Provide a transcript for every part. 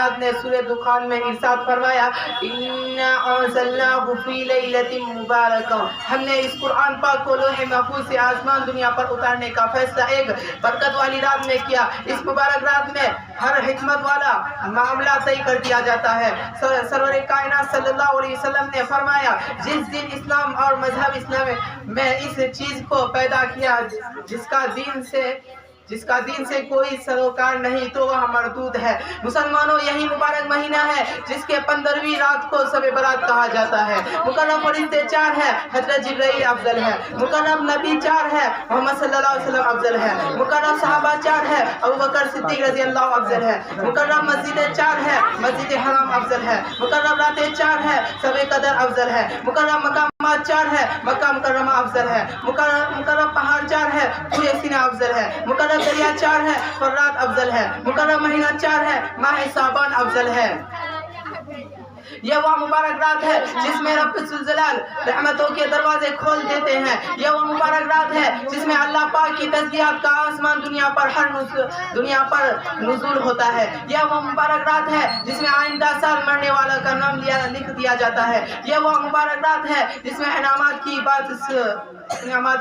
کائنات نے سورہ دخان میں ارشاد فرمایا اِنَّا أَنزَلْنَاهُ فِي لَيْلَةٍ مُبَارَكَةٍ، ہم نے اس قرآن پاک کو لوح محفوظ سے آسمان دنیا پر اتارنے کا فیصلہ ایک برکت والی رات میں کیا۔ اس مبارک رات میں ہر حکمت والا معاملہ طے کر دیا جاتا ہے۔ سرور کائنات صلی اللہ علیہ وسلم نے فرمایا جس دن اسلام اور مذہب اسلام میں اس چیز کو پیدا کیا جس کا دین سے کوئی سروکار نہیں تو وہ مردود ہے۔ مسلمانوں، یہی مبارک مہینہ ہے جس کے 15ویں رات کو شب برات کہا جاتا ہے۔ مکرم فرشتے 4 ہیں، حضرت جبرائیل افضل ہے۔ مکرم نبی 4 ہے، محمد صلی اللہ علیہ وسلم افضل ہے۔ مکرم صحابہ 4 ہے، ابوبکر صدیق رضی اللہ افضل ہے۔ مکرم مسجدیں 4 ہے، مسجد حرام افضل ہے۔ مکرم راتیں 4 ہے، شب قدر افضل ہے۔ مکرم مقامات 4 ہے، مکہ مکرمہ افضل ہے۔ مکرم پہاڑ 4 ہے، کوہ سینا افضل ہے۔ مکرم دریا 4 ہے، فرات افضل ہے۔ مکرم مہینہ 4 ہے، ماہ شعبان افضل ہے۔ یہ وہ مبارک رات ہے جس میں رب ذوالجلال رحمتوں کے دروازے کھول دیتے ہیں۔ یہ وہ مبارک رات ہے جس میں اللہ پاک کی تسبیحات کا آسمان دنیا پر نزول ہوتا ہے۔ یہ وہ مبارک رات ہے جس میں آئندہ سال مرنے والا کا نام لکھ دیا جاتا ہے۔ یہ وہ مبارک رات ہے جس میں انعامات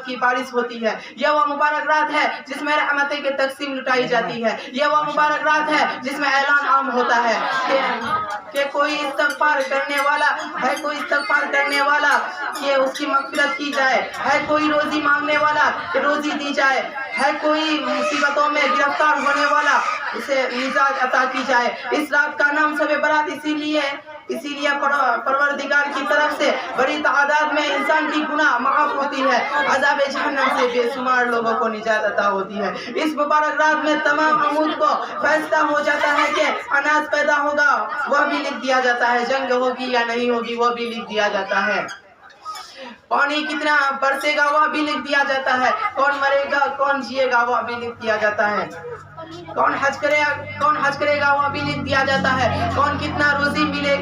کی بارش ہوتی ہے۔ یہ وہ مبارک رات ہے جس میں رحمتیں کی تقسیم لٹائی جاتی ہے۔ یہ وہ مبارک رات ہے جس میں اعلان عام ہوتا ہے کہ کوئی استغفار کرنے والا کہ اس کی مغفرت کی جائے، ہے کوئی روزی مانگنے والا کہ روزی دی جائے، ہے کوئی مصیبتوں میں گرفتار ہونے والا اسے نجات عطا کی جائے۔ اس رات کا نام شب برات اسی لیے پروردگار کی طرف سے بڑی تعداد میں انسان کی گناہ معاف ہوتی ہے، عذاب جہنم سے بے شمار لوگوں کو نجات عطا ہوتی ہے۔ اس مبارک رات میں تمام امور کو فیصلہ ہو جاتا ہے کہ اناج پیدا ہوگا وہ بھی لکھ دیا جاتا ہے، جنگ ہوگی یا نہیں ہوگی وہ بھی لکھ دیا جاتا ہے، پانی کتنا برسے گا وہ بھی لکھ دیا جاتا ہے، کون مرے گا کون جیے گا وہ بھی لکھ دیا جاتا ہے، کون حج کرے گا وہ بھی لکھ دیا جاتا ہے، کون کتنا روزی ملے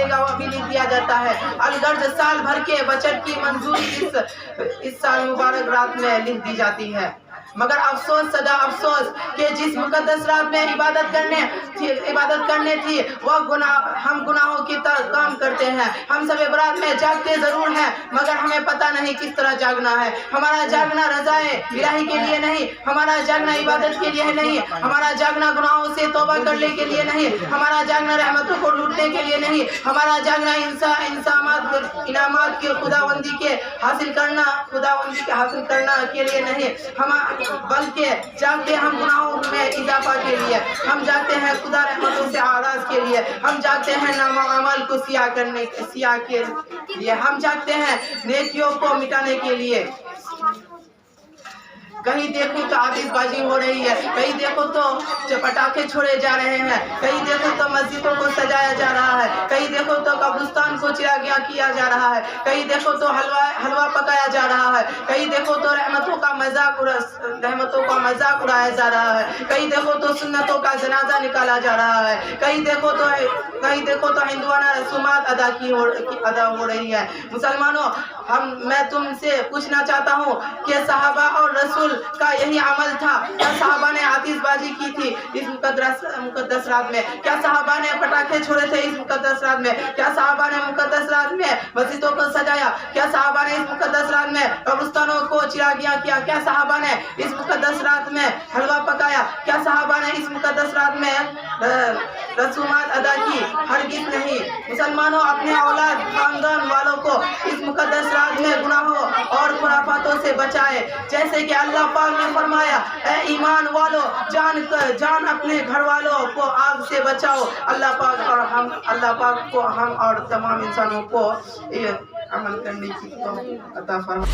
گا وہ بھی لکھ دیا جاتا ہے۔ الغرض سال بھر کے بچت کی منظوری اس سال مبارک رات میں لکھ دی جاتی ہے۔ مگر افسوس صدا افسوس کہ جس مقدس رات میں عبادت کرنے تھی وہ ہم گناہوں کی طرح کام کرتے ہیں۔ ہم شب برات میں جاگتے ضرور ہیں مگر ہمیں پتہ نہیں کس طرح جاگنا ہے۔ ہمارا جاگنا رضائے الہی کے لیے نہیں، ہمارا جاگنا عبادت کے لیے نہیں، ہمارا جاگنا گناہوں سے توبہ کرنے کے لیے نہیں، ہمارا جاگنا رحمتوں کو لوٹنے کے لیے نہیں، ہمارا جاگنا انعامات کی خداوندی کے حاصل کرنا کے لیے نہیں، بلکہ جاگتے ہم گناہوں میں اضافہ کے لیے، ہم جاگتے ہیں خدا رحمتوں سے آراز کے لیے، ہم جاگتے ہیں نامہ عمل کو سیاہ کے لیے، ہم جاگتے ہیں نیکیوں کو مٹانے کے لیے۔ کہیں دیکھو تو آتش بازی ہو رہی ہے، کہیں دیکھو تو پٹاخے چھوڑے جا رہے ہیں، کہیں دیکھو تو مسجدوں کو سجایا جا رہا ہے، کہیں دیکھو تو قبرستان کو چراغیاں کیا جا رہا ہے، کہیں دیکھو تو حلوہ پکایا جا رہا ہے، کہیں دیکھو تو رحمتوں کا مذاق اڑایا جا رہا ہے، کہیں دیکھو تو سنتوں کا جنازہ نکالا جا رہا ہے، کہیں دیکھو تو ہندوانہ رسومات ادا ہو رہی ہے۔ مسلمانوں، میں تم سے پوچھنا چاہتا ہوں کہ صحابہ اور رسول کا یہی عمل تھا؟ کیا صحابہ نے آتش بازی کی تھی اس مقدس رات میں؟ کیا صحابہ نے پٹاخے چھوڑے تھے اس مقدس رات میں؟ کیا صحابہ نے مقدس رات میں مسجدوں کو سجایا؟ کیا صحابہ نے اس مقدس رات میں قبرستانوں کو چراغیاں کیا؟ کیا صحابہ نے اس مقدس رات میں حلوہ پکایا؟ کیا صحابہ نے اس مقدس رات میں رسومات ادا کی؟ ہرگز نہیں۔ مسلمانوں، اپنے اولاد خاندان والوں کو اس مقدس رات میں گناہوں اور خرافاتوں سے بچائے، جیسے کہ اللہ پاک نے فرمایا اے ایمان والو جان اپنے گھر والوں کو آگ سے بچاؤ۔ اللہ پاک کو ہم اور تمام انسانوں کو عمل کرنے کی توفیق عطا فرمائے۔